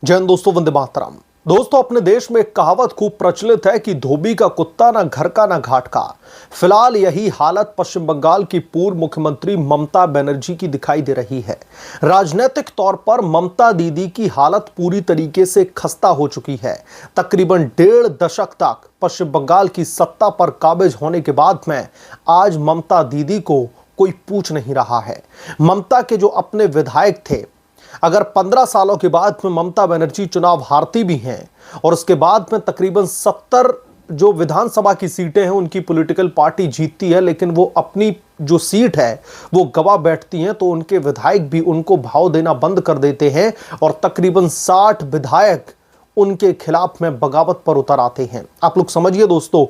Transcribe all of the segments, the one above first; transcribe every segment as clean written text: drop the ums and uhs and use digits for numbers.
जय हिंद दोस्तों, वंदे मातरम। दोस्तों, अपने देश में एक कहावत खूब प्रचलित है कि धोबी का कुत्ता ना घर का ना घाट का। फिलहाल यही हालत पश्चिम बंगाल की पूर्व मुख्यमंत्री ममता बनर्जी की दिखाई दे रही है। राजनीतिक तौर पर ममता दीदी की हालत पूरी तरीके से खस्ता हो चुकी है। तकरीबन 1.5 दशक तक पश्चिम बंगाल की सत्ता पर काबिज होने के बाद में आज ममता दीदी को कोई पूछ नहीं रहा है। ममता के जो अपने विधायक थे, अगर 15 सालों के बाद में ममता बनर्जी चुनाव हारती भी हैं और उसके बाद में तकरीबन 70 जो विधानसभा की सीटें हैं उनकी पॉलिटिकल पार्टी जीतती है, लेकिन वो अपनी जो सीट है वो गवा बैठती हैं, तो उनके विधायक भी उनको भाव देना बंद कर देते हैं और तकरीबन 60 विधायक उनके खिलाफ में बगावत पर उतर आते हैं। आप लोग समझिए दोस्तों,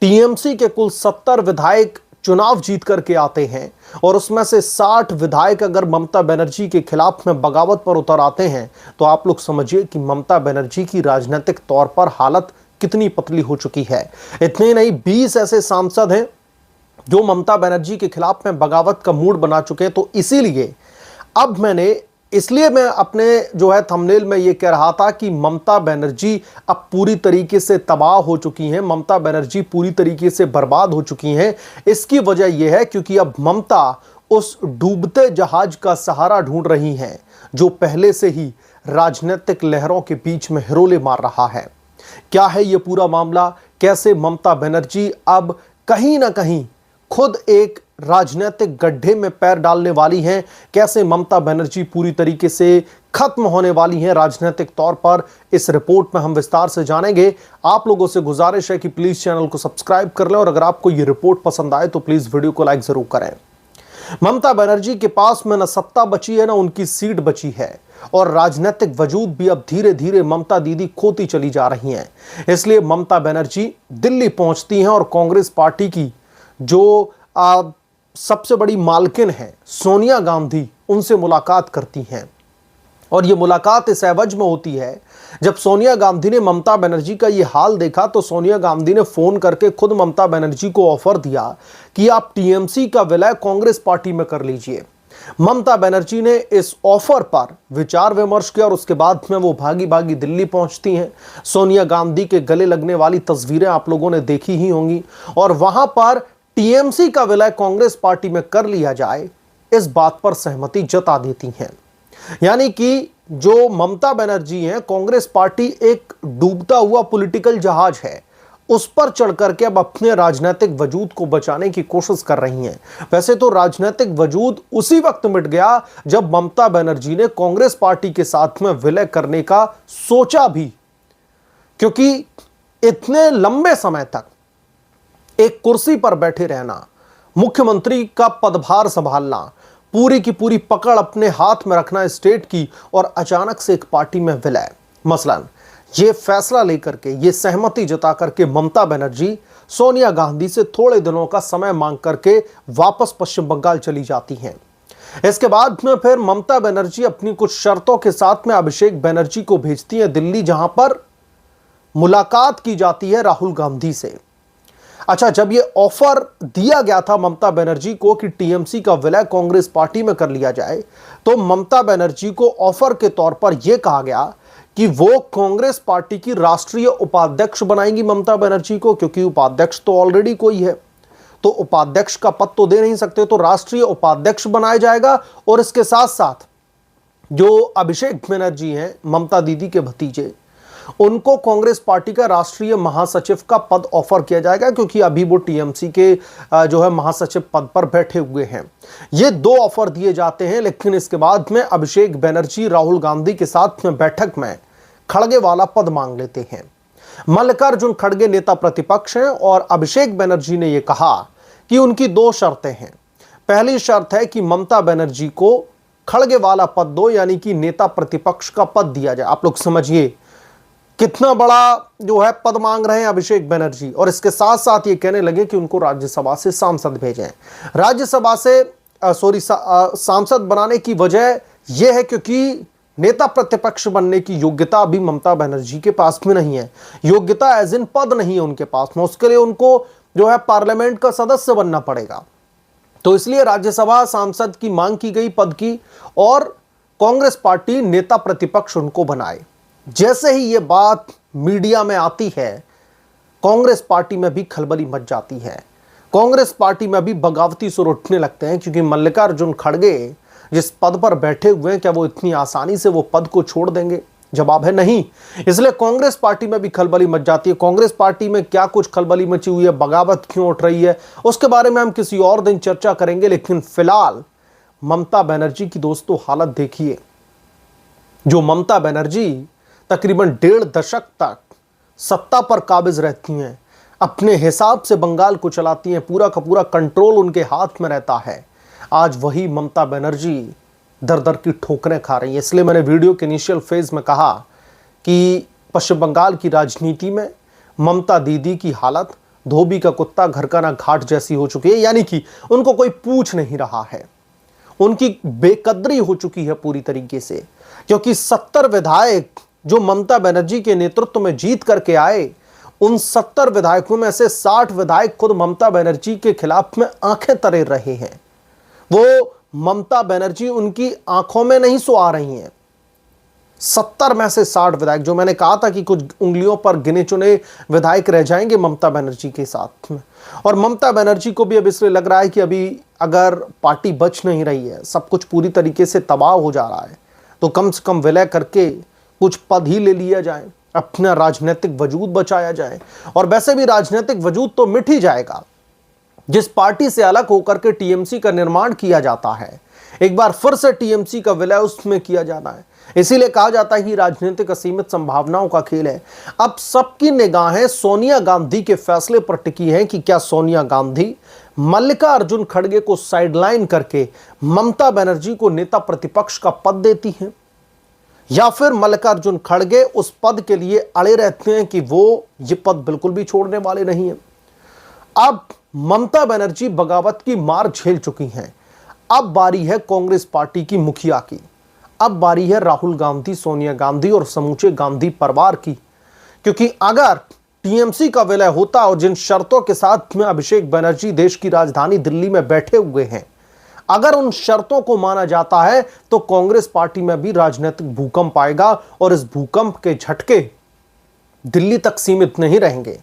टीएमसी के कुल 70 विधायक चुनाव जीत करके आते हैं और उसमें से 60 विधायक अगर ममता बनर्जी के खिलाफ में बगावत पर उतर आते हैं, तो आप लोग समझिए कि ममता बनर्जी की राजनीतिक तौर पर हालत कितनी पतली हो चुकी है। इतने नहीं, 20 ऐसे सांसद हैं जो ममता बनर्जी के खिलाफ में बगावत का मूड बना चुके हैं। तो इसीलिए मैं अपने जो है थंबनेल में ये कह रहा था कि ममता बनर्जी अब पूरी तरीके से तबाह हो चुकी हैं, ममता बनर्जी पूरी तरीके से बर्बाद हो चुकी हैं। इसकी वजह यह है क्योंकि अब ममता उस डूबते जहाज का सहारा ढूंढ रही हैं जो पहले से ही राजनीतिक लहरों के बीच में हिरोले मार रहा है। क्या है यह पूरा मामला? कैसे ममता बनर्जी अब कहीं ना कहीं खुद एक राजनीतिक गड्ढे में पैर डालने वाली हैं? कैसे ममता बनर्जी पूरी तरीके से खत्म होने वाली हैं राजनीतिक तौर पर, इस रिपोर्ट में हम विस्तार से जानेंगे। आप लोगों से गुजारिश है कि प्लीज चैनल को सब्सक्राइब कर लें और अगर आपको यह रिपोर्ट पसंद आए तो प्लीज वीडियो को लाइक जरूर करें। ममता बनर्जी के पास में न सत्ता बची है, न उनकी सीट बची है और राजनीतिक वजूद भी अब धीरे धीरे ममता दीदी खोती चली जा रही हैं। इसलिए ममता बनर्जी दिल्ली पहुंचती हैं और कांग्रेस पार्टी की जो सबसे बड़ी मालकिन है सोनिया गांधी, उनसे मुलाकात करती हैं। और यह मुलाकात इस एवज में होती है, जब सोनिया गांधी ने ममता बनर्जी का यह हाल देखा तो सोनिया गांधी ने फोन करके खुद ममता बनर्जी को ऑफर दिया कि आप टीएमसी का विलय कांग्रेस पार्टी में कर लीजिए। ममता बनर्जी ने इस ऑफर पर विचार विमर्श किया और उसके बाद में वो भागी भागी दिल्ली पहुंचती हैं। सोनिया गांधी के गले लगने वाली तस्वीरें आप लोगों ने देखी ही होंगी और वहां पर टीएमसी का विलय कांग्रेस पार्टी में कर लिया जाए, इस बात पर सहमति जता देती हैं। यानी कि जो ममता बनर्जी हैं, कांग्रेस पार्टी एक डूबता हुआ पॉलिटिकल जहाज है, उस पर चढ़ करके अब अपने राजनीतिक वजूद को बचाने की कोशिश कर रही हैं। वैसे तो राजनीतिक वजूद उसी वक्त मिट गया जब ममता बनर्जी ने कांग्रेस पार्टी के साथ में विलय करने का सोचा भी, क्योंकि इतने लंबे समय तक एक कुर्सी पर बैठे रहना, मुख्यमंत्री का पदभार संभालना, पूरी की पूरी पकड़ अपने हाथ में रखना स्टेट की, और अचानक से एक पार्टी में विलय। मसलन ये फैसला लेकर के, ये सहमति जता करके ममता बनर्जी सोनिया गांधी से थोड़े दिनों का समय मांग करके वापस पश्चिम बंगाल चली जाती हैं। इसके बाद में फिर ममता बनर्जी अपनी कुछ शर्तों के साथ में अभिषेक बनर्जी को भेजती हैं दिल्ली, जहां पर मुलाकात की जाती है राहुल गांधी से। अच्छा, जब ये ऑफर दिया गया था ममता बनर्जी को कि टीएमसी का विलय कांग्रेस पार्टी में कर लिया जाए, तो ममता बनर्जी को ऑफर के तौर पर यह कहा गया कि वो कांग्रेस पार्टी की राष्ट्रीय उपाध्यक्ष बनाएंगी ममता बनर्जी को, क्योंकि उपाध्यक्ष तो ऑलरेडी कोई है, तो उपाध्यक्ष का पद तो दे नहीं सकते, तो राष्ट्रीय उपाध्यक्ष बनाया जाएगा। और इसके साथ साथ जो अभिषेक बनर्जी हैं, ममता दीदी के भतीजे, उनको कांग्रेस पार्टी का राष्ट्रीय महासचिव का पद ऑफर किया जाएगा, क्योंकि अभी वो टीएमसी के जो है महासचिव पद पर बैठे हुए हैं। ये 2 ऑफर दिए जाते हैं, लेकिन इसके बाद में अभिषेक बनर्जी राहुल गांधी के साथ में बैठक में खड़गे वाला पद मांग लेते हैं। मल्लिकार्जुन खड़गे नेता प्रतिपक्ष हैं और अभिषेक बनर्जी ने यह कहा कि उनकी 2 शर्तें हैं। पहली शर्त है कि ममता बनर्जी को खड़गे वाला पद दो, यानी कि नेता प्रतिपक्ष का पद दिया जाए। आप लोग समझिए कितना बड़ा जो है पद मांग रहे हैं अभिषेक बनर्जी, और इसके साथ साथ ये कहने लगे कि उनको राज्यसभा से सांसद भेजें। राज्यसभा से सांसद बनाने की वजह यह है क्योंकि नेता प्रतिपक्ष बनने की योग्यता अभी ममता बनर्जी के पास में नहीं है। योग्यता एज इन पद नहीं है उनके पास में, उसके लिए उनको जो है पार्लियामेंट का सदस्य बनना पड़ेगा। तो इसलिए राज्यसभा सांसद की मांग की गई पद की, और कांग्रेस पार्टी नेता प्रतिपक्ष उनको बनाए। जैसे ही ये बात मीडिया में आती है, कांग्रेस पार्टी में भी खलबली मच जाती है। कांग्रेस पार्टी में भी बगावती सुर उठने लगते हैं, क्योंकि मल्लिकार्जुन खड़गे जिस पद पर बैठे हुए हैं, क्या वो इतनी आसानी से वो पद को छोड़ देंगे? जवाब है नहीं। इसलिए कांग्रेस पार्टी में भी खलबली मच जाती है। कांग्रेस पार्टी में क्या कुछ खलबली मची हुई है, बगावत क्यों उठ रही है, उसके बारे में हम किसी और दिन चर्चा करेंगे। लेकिन फिलहाल ममता बनर्जी की दोस्तों हालत देखिए। जो ममता बनर्जी तकरीबन 1.5 दशक तक सत्ता पर काबिज रहती हैं, अपने हिसाब से बंगाल को चलाती हैं, पूरा का पूरा कंट्रोल उनके हाथ में रहता है, आज वही ममता बनर्जी दर दर की ठोकरें खा रही है। इसलिए मैंने वीडियो के इनिशियल फेज में कहा कि पश्चिम बंगाल की राजनीति में ममता दीदी की हालत धोबी का कुत्ता घर का ना घाट जैसी हो चुकी है, यानी कि उनको कोई पूछ नहीं रहा है। उनकी बेकदरी हो चुकी है पूरी तरीके से, क्योंकि 70 विधायक जो ममता बनर्जी के नेतृत्व में जीत करके आए, उन 70 विधायकों में से 60 विधायक खुद ममता बनर्जी के खिलाफ में आंखें तरेर रहे हैं। वो ममता बनर्जी उनकी आंखों में नहीं सो आ रही हैं। 70 में से 60 विधायक, जो मैंने कहा था कि कुछ उंगलियों पर गिने चुने विधायक रह जाएंगे ममता बनर्जी के साथ में। और ममता बनर्जी को भी अब इसलिए लग रहा है कि अभी अगर पार्टी बच नहीं रही है, सब कुछ पूरी तरीके से तबाह हो जा रहा है, तो कम से कम विलय करके कुछ पद ही ले लिया जाए, अपना राजनीतिक वजूद बचाया जाए। और वैसे भी राजनीतिक वजूद तो मिट ही जाएगा जिस पार्टी से अलग होकर के टीएमसी का निर्माण किया जाता है। एक बार फिर से टीएमसी का विलय उसमें किया जाना है। इसीलिए कहा जाता है कि राजनीतिक असीमित संभावनाओं का खेल है। अब सबकी निगाहें सोनिया गांधी के फैसले पर टिकी हैं कि क्या सोनिया गांधी मल्लिकार्जुन खड़गे को साइडलाइन करके ममता बनर्जी को नेता प्रतिपक्ष का पद देती हैं, या फिर मल्लिकार्जुन खड़गे उस पद के लिए अड़े रहते हैं कि वो ये पद बिल्कुल भी छोड़ने वाले नहीं हैं। अब ममता बनर्जी बगावत की मार झेल चुकी हैं। अब बारी है कांग्रेस पार्टी की मुखिया की, अब बारी है राहुल गांधी, सोनिया गांधी और समूचे गांधी परिवार की। क्योंकि अगर टीएमसी का विलय होता और जिन शर्तों के साथ में अभिषेक बनर्जी देश की राजधानी दिल्ली में बैठे हुए हैं, अगर उन शर्तों को माना जाता है, तो कांग्रेस पार्टी में भी राजनीतिक भूकंप आएगा। और इस भूकंप के झटके दिल्ली तक सीमित नहीं रहेंगे।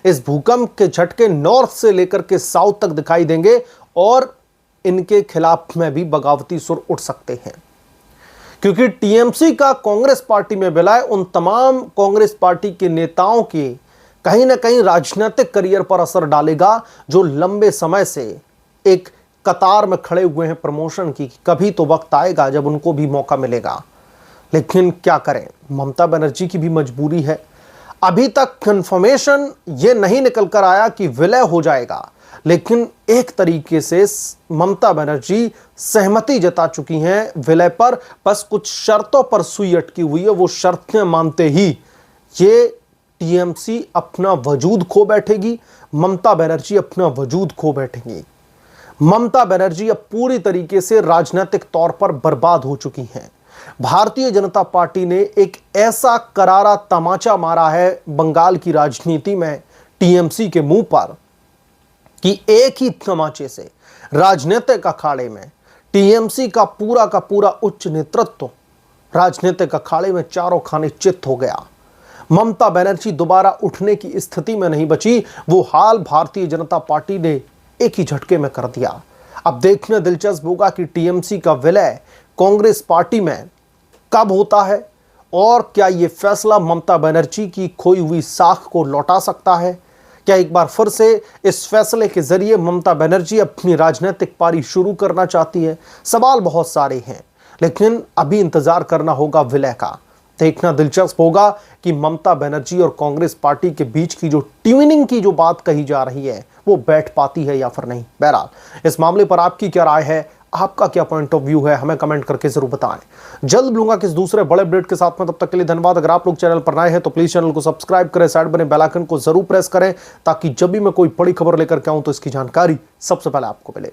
इस भूकंप के झटके नॉर्थ से लेकर के साउथ तक दिखाई देंगे और इनके खिलाफ में भी बगावती सुर उठ सकते हैं। क्योंकि टीएमसी का कांग्रेस पार्टी में विलय उन तमाम कांग्रेस पार्टी के नेताओं के कहीं ना कहीं राजनीतिक करियर पर असर डालेगा, जो लंबे समय से एक कतार में खड़े हुए हैं प्रमोशन की। कभी तो वक्त आएगा जब उनको भी मौका मिलेगा। लेकिन क्या करें, ममता बनर्जी की भी मजबूरी है। अभी तक कंफर्मेशन ये नहीं निकल कर आया कि विलय हो जाएगा, लेकिन एक तरीके से ममता बनर्जी सहमति जता चुकी हैं विलय पर। बस कुछ शर्तों पर सुई अटकी हुई है। वो शर्तें मानते ही ये टीएमसी अपना वजूद खो बैठेगी, ममता बनर्जी अपना वजूद खो बैठेंगी। ममता बनर्जी अब पूरी तरीके से राजनीतिक तौर पर बर्बाद हो चुकी हैं। भारतीय जनता पार्टी ने एक ऐसा करारा तमाचा मारा है बंगाल की राजनीति में टीएमसी के मुंह पर कि एक ही तमाचे से राजनीतिक अखाड़े में टीएमसी का पूरा उच्च नेतृत्व राजनीतिक अखाड़े में चारों खाने चित हो गया। ममता बनर्जी दोबारा उठने की स्थिति में नहीं बची। वो हाल भारतीय जनता पार्टी ने एक ही झटके में कर दिया। अब देखना दिलचस्प होगा कि टीएमसी का विलय कांग्रेस पार्टी में कब होता है और क्या यह फैसला ममता बनर्जी की खोई हुई साख को लौटा सकता है। क्या एक बार फिर से इस फैसले के जरिए ममता बनर्जी अपनी राजनीतिक पारी शुरू करना चाहती है। सवाल बहुत सारे हैं, लेकिन अभी इंतजार करना होगा विलय का। देखना दिलचस्प होगा कि ममता बनर्जी और कांग्रेस पार्टी के बीच की जो ट्यूनिंग की जो बात कही जा रही है वो बैठ पाती है या फिर नहीं। बहरहाल इस मामले पर आपकी क्या राय है, आपका क्या पॉइंट ऑफ व्यू है, हमें कमेंट करके जरूर बताएं। जल्द मिलूंगा किस दूसरे बड़े अपडेट के साथ में, तब तक के लिए धन्यवाद। अगर आप लोग चैनल पर नए हैं तो प्लीज चैनल को सब्सक्राइब करें, साइड बने बेल आइकन को जरूर प्रेस करें, ताकि जब भी मैं कोई बड़ी खबर लेकर के आऊं तो इसकी जानकारी सबसे पहले आपको मिले।